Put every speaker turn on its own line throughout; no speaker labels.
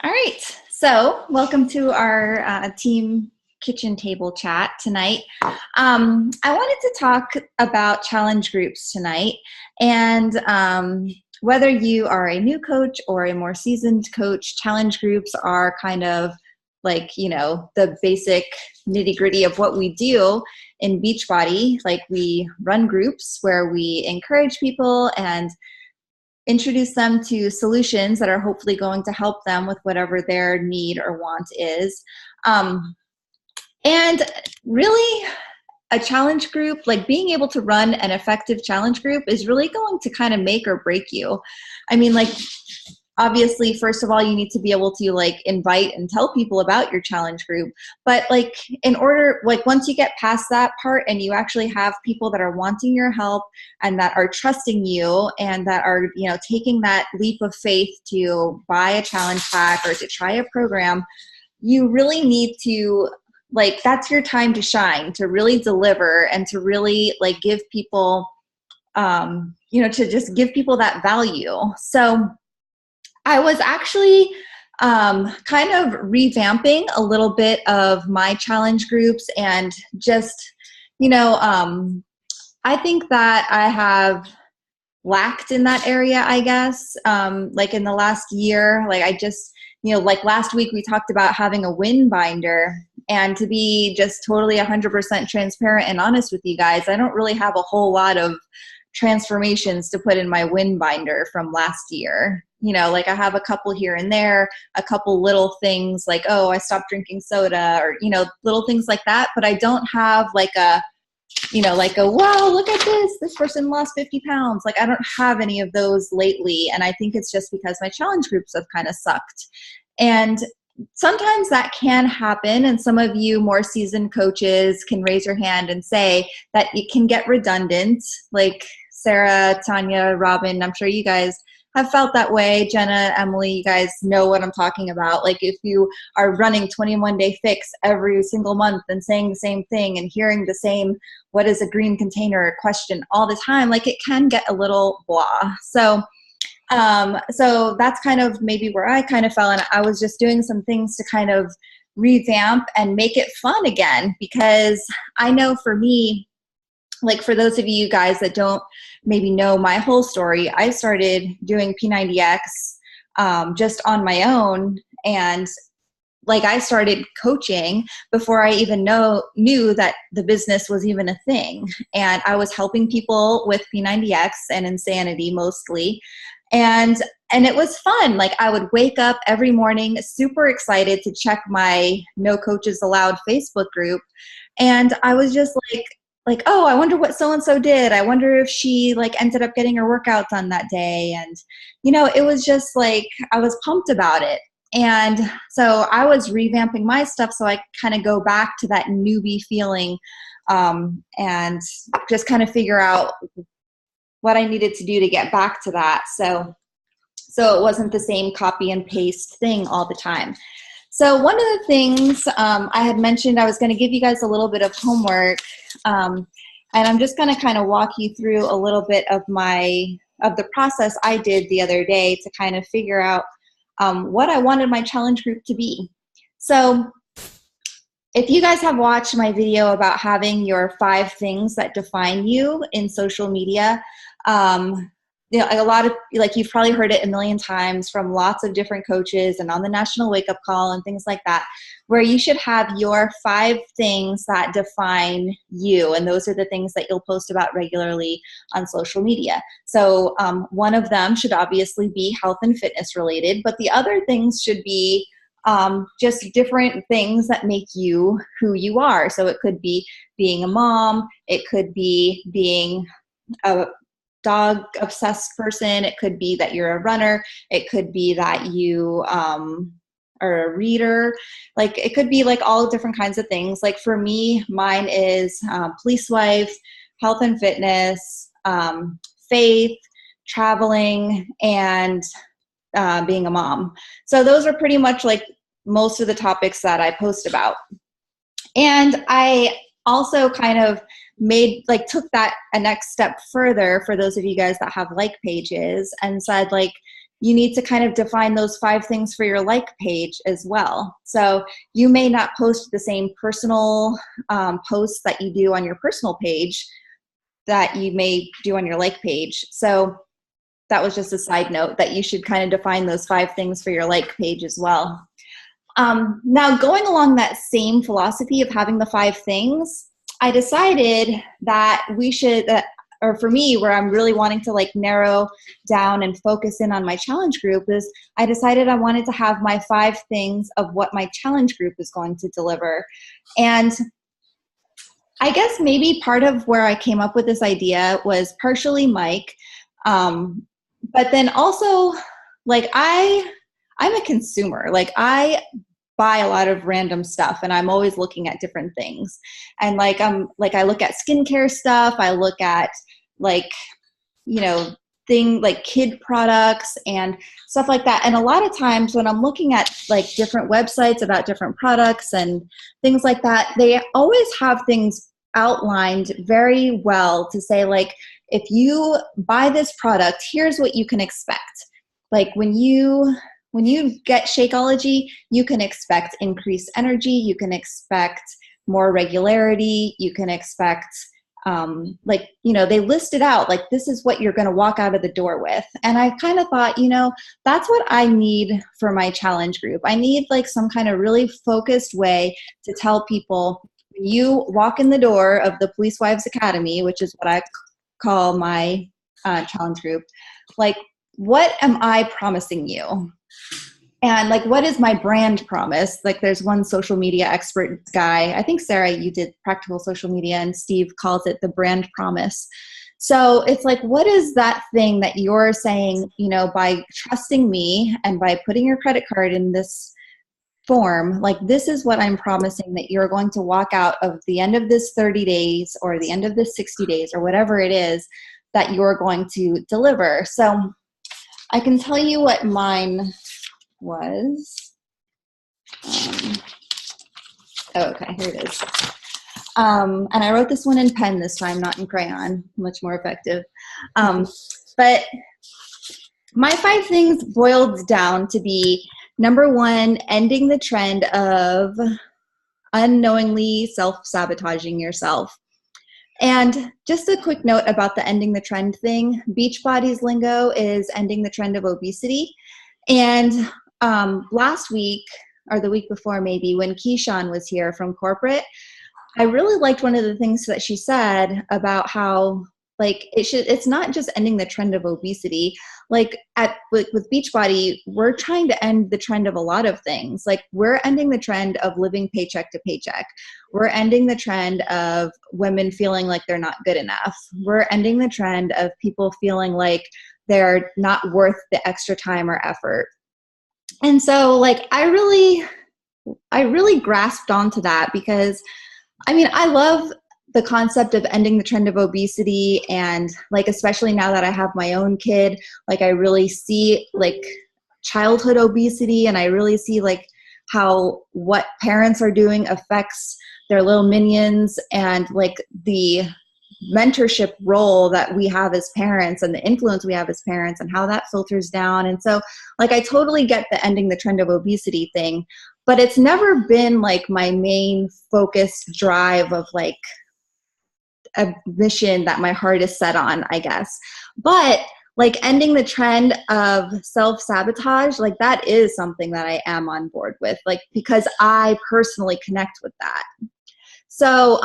All right, so welcome to our team kitchen table chat tonight. I wanted to talk about challenge groups tonight, and whether you are a new coach or a more seasoned coach, challenge groups are kind of like, the basic nitty-gritty of what we do in Beachbody. Like, we run groups where we encourage people and introduce them to solutions that are hopefully going to help them with whatever their need or want is. And really, a challenge group, like being able to run an effective challenge group, is really going to kind of make or break you. I mean, like, obviously, first of all, you need to be able to invite and tell people about your challenge group. But in order, once you get past that part and you actually have people that are wanting your help and that are trusting you and that are, taking that leap of faith to buy a challenge pack or to try a program, you really need to, that's your time to shine, to really deliver and to really give people, to just give people that value. So I was actually kind of revamping a little bit of my challenge groups and just, I think that I have lacked in that area, I guess. In the last year, last week we talked about having a win binder, and to be just totally 100% transparent and honest with you guys, I don't really have a whole lot of transformations to put in my win binder from last year. I have a couple here and there, a couple little things like, oh, I stopped drinking soda, or, little things like that. But I don't have wow, look at this person lost 50 pounds. I don't have any of those lately. And I think it's just because my challenge groups have kind of sucked. And sometimes that can happen. And some of you more seasoned coaches can raise your hand and say that it can get redundant. Like Sarah, Tanya, Robin, I'm sure you guys have felt that way. Jenna, Emily, you guys know what I'm talking about. If you are running 21-day fix every single month and saying the same thing and hearing the same, what is a green container question all the time, it can get a little blah. So that's kind of maybe where I kind of fell, and I was just doing some things to kind of revamp and make it fun again, because I know for me, for those of you guys that don't maybe know my whole story, I started doing P90X just on my own, and I started coaching before I even knew that the business was even a thing. And I was helping people with P90X and insanity mostly. And it was fun. I would wake up every morning super excited to check my No Coaches Allowed Facebook group. And I was just oh, I wonder what so-and-so did. I wonder if she ended up getting her workout done that day. And, it was just I was pumped about it. And so I was revamping my stuff so I kind of go back to that newbie feeling and just kind of figure out what I needed to do to get back to that. So it wasn't the same copy and paste thing all the time. So one of the things I had mentioned, I was going to give you guys a little bit of homework, and I'm just going to kind of walk you through a little bit of the process I did the other day to kind of figure out what I wanted my challenge group to be. So if you guys have watched my video about having your 5 things that define you in social media, a lot of, you've probably heard it a million times from lots of different coaches and on the National Wake Up Call and things like that, where you should have your 5 things that define you. And those are the things that you'll post about regularly on social media. So one of them should obviously be health and fitness related, but the other things should be just different things that make you who you are. So it could be being a mom. It could be being a dog obsessed person. It could be that you're a runner. It could be that you are a reader. It could be all different kinds of things. For me, mine is police wife, health and fitness, faith, traveling, and being a mom. So those are pretty much most of the topics that I post about. And I also kind of took that a next step further for those of you guys that have pages and said you need to kind of define those 5 things for your like page as well. So you may not post the same personal posts that you do on your personal page that you may do on your like page. So that was just a side note that you should kind of define those 5 things for your like page as well. Now, going along that same philosophy of having the 5 things, I decided that we should, or for me, where I'm really wanting to like narrow down and focus in on my challenge group, is I decided I wanted to have my 5 things of what my challenge group is going to deliver. And I guess maybe part of where I came up with this idea was partially Mike, but then also like I'm a consumer. Like I buy a lot of random stuff and I'm always looking at different things. And like I look at skincare stuff, I look at like, you know, like kid products and stuff like that. And a lot of times when I'm looking at like different websites about different products and things like that, they always have things outlined very well to say like, if you buy this product, here's what you can expect. Like when you get Shakeology, you can expect increased energy, you can expect more regularity, you can expect like, you know, they listed out like this is what you're going to walk out of the door with. And I kind of thought, you know, that's what I need for my challenge group. I need like some kind of really focused way to tell people, when you walk in the door of the Police Wives Academy, which is what I call my challenge group, like, what am I promising you? And like, what is my brand promise? Like there's one social media expert guy, I think Sarah, you did practical social media, and Steve calls it the brand promise. So it's like, what is that thing that you're saying, you know, by trusting me and by putting your credit card in this form, like this is what I'm promising that you're going to walk out of the end of this 30 days or the end of this 60 days or whatever it is that you're going to deliver. So I can tell you what mine was. Okay, here it is. And I wrote this one in pen this time, not in crayon, much more effective. But my 5 things boiled down to be, number 1, ending the trend of unknowingly self-sabotaging yourself. And just a quick note about the ending the trend thing. Beachbody's lingo is ending the trend of obesity. And last week, or the week before maybe, when Keyshawn was here from corporate, I really liked one of the things that she said about how like it's not just ending the trend of obesity. Like with Beachbody, we're trying to end the trend of a lot of things. Like we're ending the trend of living paycheck to paycheck. We're ending the trend of women feeling like they're not good enough. We're ending the trend of people feeling like they're not worth the extra time or effort. And so like I really grasped onto that because I mean, I love the concept of ending the trend of obesity, and like especially now that I have my own kid, like I really see like childhood obesity, and I really see like how what parents are doing affects their little minions, and like the mentorship role that we have as parents and the influence we have as parents and how that filters down. And so like I totally get the ending the trend of obesity thing, but it's never been like my main focused drive of like a mission that my heart is set on, I guess. But like ending the trend of self-sabotage, like that is something that I am on board with, like because I personally connect with that. So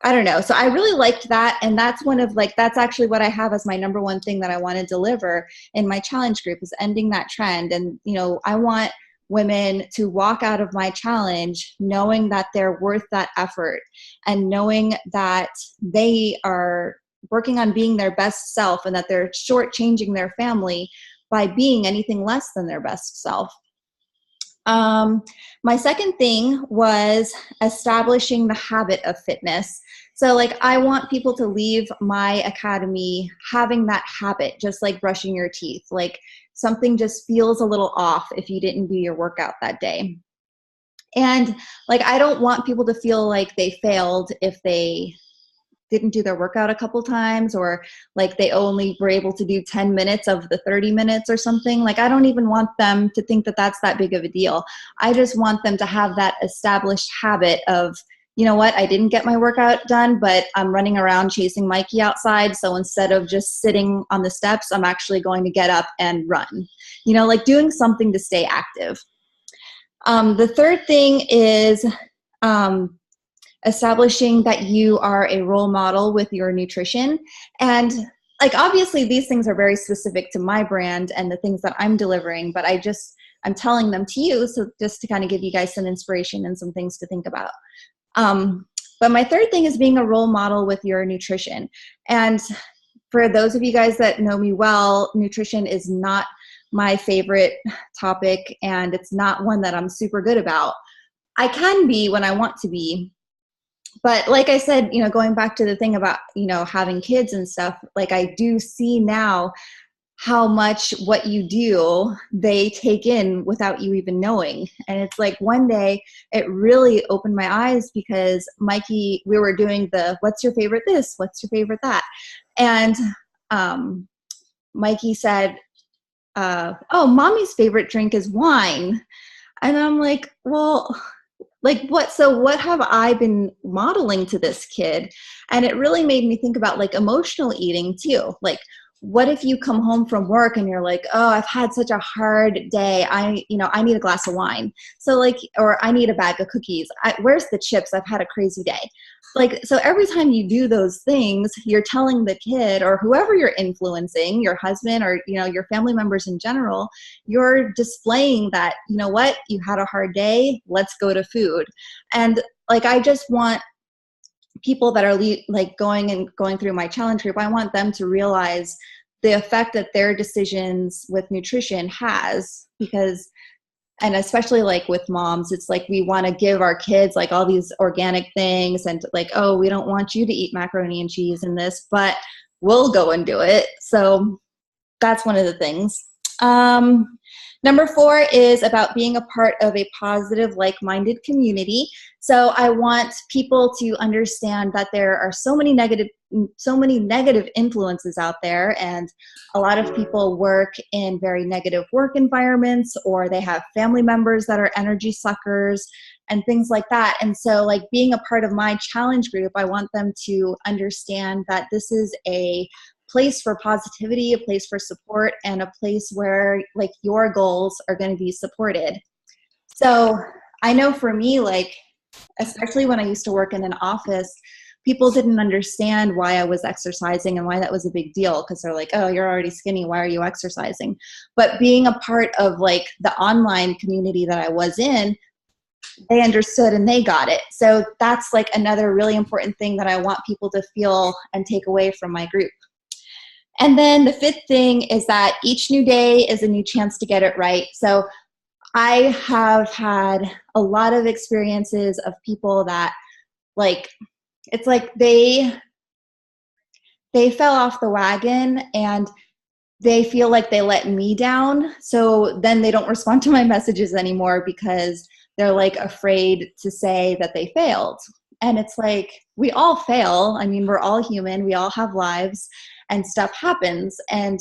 I don't know. So I really liked that. And that's one of like, that's actually what I have as my number 1 thing that I want to deliver in my challenge group is ending that trend. And, you know, I want women to walk out of my challenge knowing that they're worth that effort and knowing that they are working on being their best self and that they're shortchanging their family by being anything less than their best self. My second thing was establishing the habit of fitness. So like I want people to leave my academy having that habit, just like brushing your teeth. Like something just feels a little off if you didn't do your workout that day. And like I don't want people to feel like they failed if they didn't do their workout a couple times, or like they only were able to do 10 minutes of the 30 minutes or something. Like, I don't even want them to think that that's that big of a deal. I just want them to have that established habit of, you know what, I didn't get my workout done, but I'm running around chasing Mikey outside. So instead of just sitting on the steps, I'm actually going to get up and run, you know, like doing something to stay active. The third thing is establishing that you are a role model with your nutrition. And like, obviously these things are very specific to my brand and the things that I'm delivering, but I'm telling them to you. So just to kind of give you guys some inspiration and some things to think about. But my third thing is being a role model with your nutrition. And for those of you guys that know me well, nutrition is not my favorite topic, and it's not one that I'm super good about. I can be when I want to be. But like I said, you know, going back to the thing about, you know, having kids and stuff, like I do see now how much what you do, they take in without you even knowing. And it's like one day it really opened my eyes because Mikey, we were doing the, what's your favorite this? What's your favorite that? And Mikey said, oh, mommy's favorite drink is wine. And I'm like, well, like what have I been modeling to this kid? And it really made me think about like emotional eating too. Like, what if you come home from work and you're like, oh, I've had such a hard day. I need a glass of wine. So like, or I need a bag of cookies. Where's the chips? I've had a crazy day. Like, so every time you do those things, you're telling the kid or whoever you're influencing, your husband or, you know, your family members in general, you're displaying that, you know what, you had a hard day, let's go to food. And like, I just want people that are like going through my challenge group, I want them to realize the effect that their decisions with nutrition has, because, and especially like with moms, it's like we want to give our kids like all these organic things and like, oh, we don't want you to eat macaroni and cheese in this, but we'll go and do it. So that's one of the things. Number 4 is about being a part of a positive, like-minded community. So I want people to understand that there are so many negative influences out there, and a lot of people work in very negative work environments, or they have family members that are energy suckers and things like that. And so like being a part of my challenge group, I want them to understand that this is a place for positivity, a place for support, and a place where like your goals are going to be supported. So I know for me, like, especially when I used to work in an office, people didn't understand why I was exercising and why that was a big deal, because they're like, oh, you're already skinny, why are you exercising? But being a part of like the online community that I was in, they understood and they got it. So that's like another really important thing that I want people to feel and take away from my group. And then the 5th thing is that each new day is a new chance to get it right. So I have had a lot of experiences of people that like, it's like they fell off the wagon and they feel like they let me down. So then they don't respond to my messages anymore because they're like afraid to say that they failed. And it's like, we all fail. I mean, we're all human. We all have lives and stuff happens. And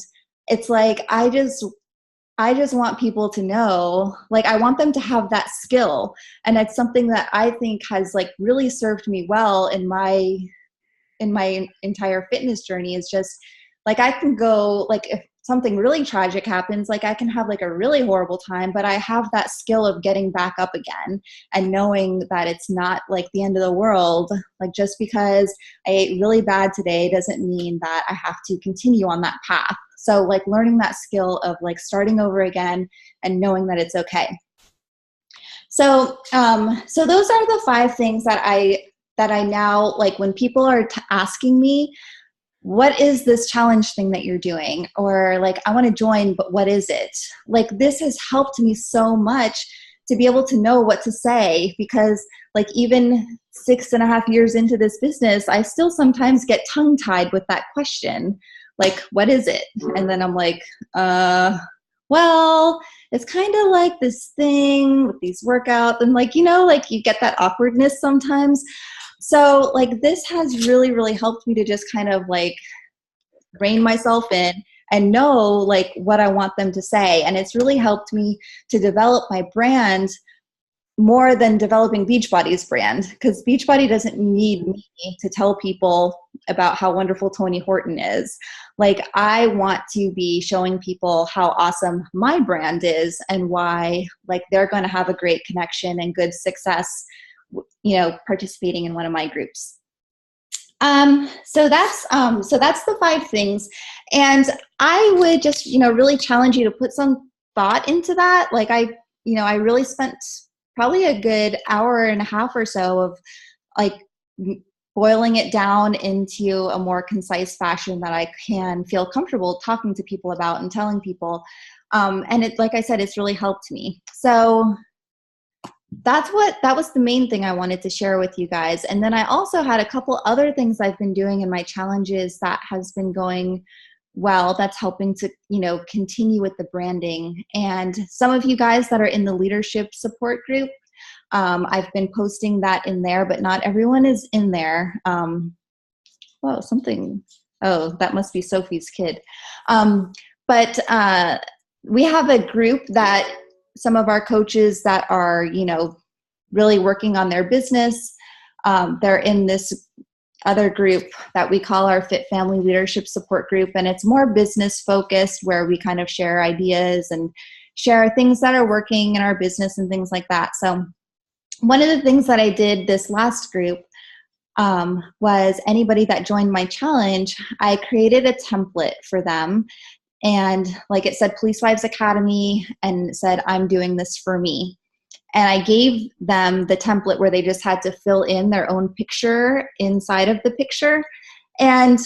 it's like, I just want people to know, like, I want them to have that skill. And it's something that I think has like really served me well in my entire fitness journey, is just like, I can go, like, if something really tragic happens, like I can have like a really horrible time, but I have that skill of getting back up again and knowing that it's not like the end of the world. Like, just because I ate really bad today doesn't mean that I have to continue on that path. So like learning that skill of like starting over again and knowing that it's okay. So, so those are the 5 things that I now, like, when people are asking me, what is this challenge thing that you're doing? Or like, I want to join, but what is it? Like, this has helped me so much to be able to know what to say, because like even 6.5 years into this business, I still sometimes get tongue tied with that question. Like, what is it? And then I'm like, well, it's kind of like this thing with these workouts, and like, you know, like you get that awkwardness sometimes. So like this has really, really helped me to just kind of like rein myself in and know like what I want them to say. And it's really helped me to develop my brand more than developing Beachbody's brand, because Beachbody doesn't need me to tell people about how wonderful Tony Horton is. Like I want to be showing people how awesome my brand is and why like they're going to have a great connection and good success, you know, participating in one of my groups. So that's the 5 things. And I would just, you know, really challenge you to put some thought into that. Like I really spent probably a good hour and a half or so of like boiling it down into a more concise fashion that I can feel comfortable talking to people about and telling people. And it, like I said, it's really helped me. So that was the main thing I wanted to share with you guys. And then I also had a couple other things I've been doing in my challenges that has been going well, that's helping to, you know, continue with the branding. And some of you guys that are in the leadership support group, I've been posting that in there, but not everyone is in there. Oh, that must be Sophie's kid. But we have a group that some of our coaches that are, you know, really working on their business, they're in this other group that we call our Fit Family Leadership Support Group. And it's more business focused, where we kind of share ideas and share things that are working in our business and things like that. So one of the things that I did this last group was anybody that joined my challenge, I created a template for them. And like it said, Police Wives Academy, and it said, I'm doing this for me. And I gave them the template where they just had to fill in their own picture inside of the picture. And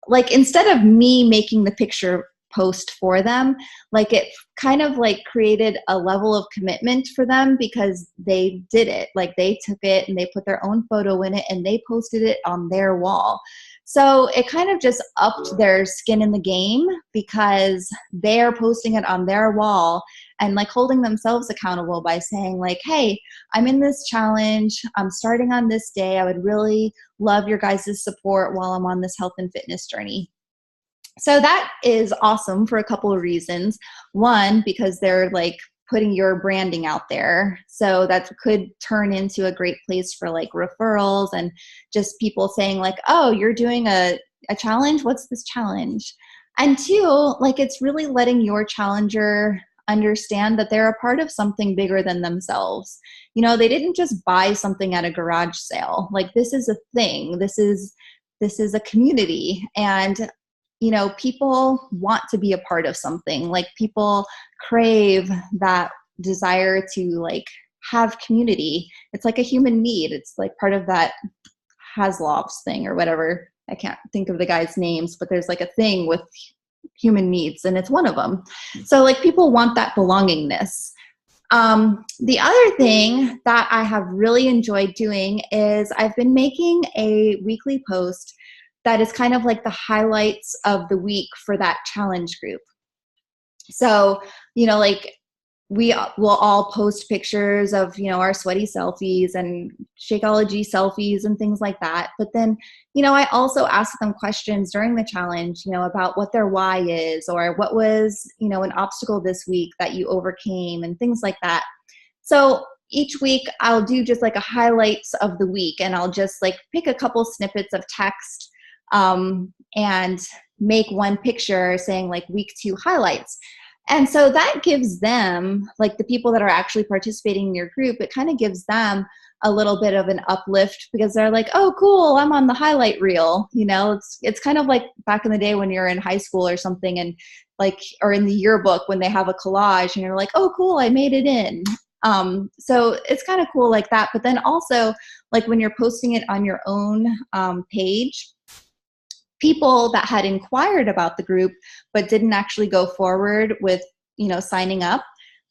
like, instead of me making the picture post for them, like it kind of like created a level of commitment for them, because they did it. Like they took it and they put their own photo in it and they posted it on their wall. So it kind of just upped their skin in the game, because they're posting it on their wall and like holding themselves accountable by saying like, hey, I'm in this challenge. I'm starting on this day. I would really love your guys' support while I'm on this health and fitness journey. So that is awesome for a couple of reasons. One, because they're like putting your branding out there. So that could turn into a great place for like referrals and just people saying like, oh, you're doing a challenge? What's this challenge? And 2, like it's really letting your challenger understand that they're a part of something bigger than themselves. You know, they didn't just buy something at a garage sale. Like this is a thing. This is a community. And you know, people want to be a part of something. Like people crave that desire to like have community. It's like a human need. It's like part of that Haslow's thing or whatever. I can't think of the guys' names, but there's like a thing with human needs, and it's one of them. So like people want that belongingness. The other thing that I have really enjoyed doing is I've been making a weekly post that is kind of like the highlights of the week for that challenge group. So, you know, like we will all post pictures of, you know, our sweaty selfies and Shakeology selfies and things like that. But then, you know, I also ask them questions during the challenge, you know, about what their why is, or what was, you know, an obstacle this week that you overcame and things like that. So each week I'll do just like a highlights of the week, and I'll just like pick a couple snippets of text and make one picture saying like week 2 highlights. And so that gives them, like the people that are actually participating in your group, it kind of gives them a little bit of an uplift, because they're like, oh, cool, I'm on the highlight reel. You know, it's kind of like back in the day when you're in high school or something, and like, or in the yearbook when they have a collage and you're like, oh, cool, I made it in. So it's kind of cool like that. But then also like when you're posting it on your own page, people that had inquired about the group but didn't actually go forward with, you know, signing up,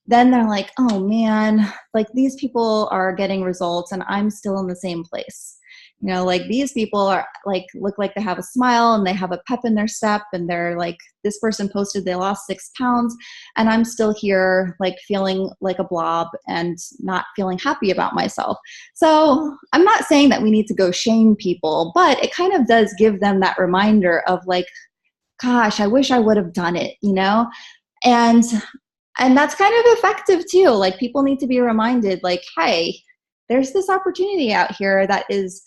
then they're like, oh man, like these people are getting results and I'm still in the same place. You know, like these people are like, look like they have a smile and they have a pep in their step, and they're like, this person posted they lost 6 pounds, and I'm still here like feeling like a blob and not feeling happy about myself. So I'm not saying that we need to go shame people, but it kind of does give them that reminder of like, gosh, I wish I would have done it, you know? And that's kind of effective too. Like people need to be reminded like, hey, there's this opportunity out here that is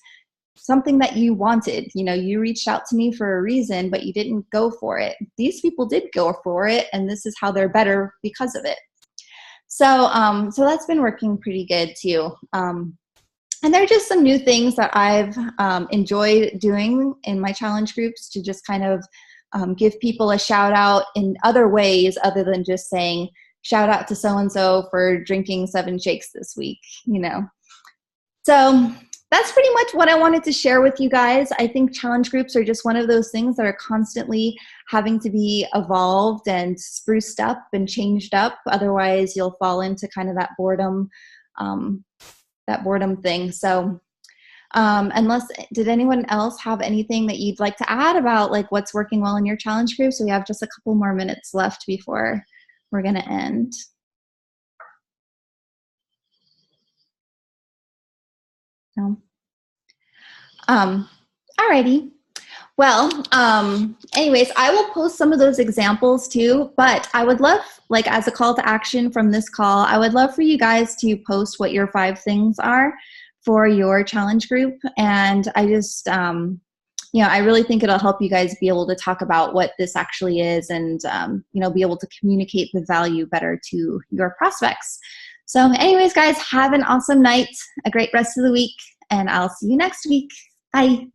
something that you wanted. You know, you reached out to me for a reason, but you didn't go for it. These people did go for it, and this is how they're better because of it. So, so that's been working pretty good too. And there are just some new things that I've enjoyed doing in my challenge groups to just kind of give people a shout out in other ways other than just saying, shout out to so-and-so for drinking 7 shakes this week, you know. So that's pretty much what I wanted to share with you guys. I think challenge groups are just one of those things that are constantly having to be evolved and spruced up and changed up. Otherwise, you'll fall into kind of that boredom thing. So did anyone else have anything that you'd like to add about like what's working well in your challenge group? So we have just a couple more minutes left before we're going to end. No. Alrighty. Well, anyways, I will post some of those examples too, but I would love, like as a call to action from this call, I would love for you guys to post what your 5 things are for your challenge group. And I just, you know, I really think it'll help you guys be able to talk about what this actually is and, you know, be able to communicate the value better to your prospects. So anyways, guys, have an awesome night, a great rest of the week, and I'll see you next week. Bye.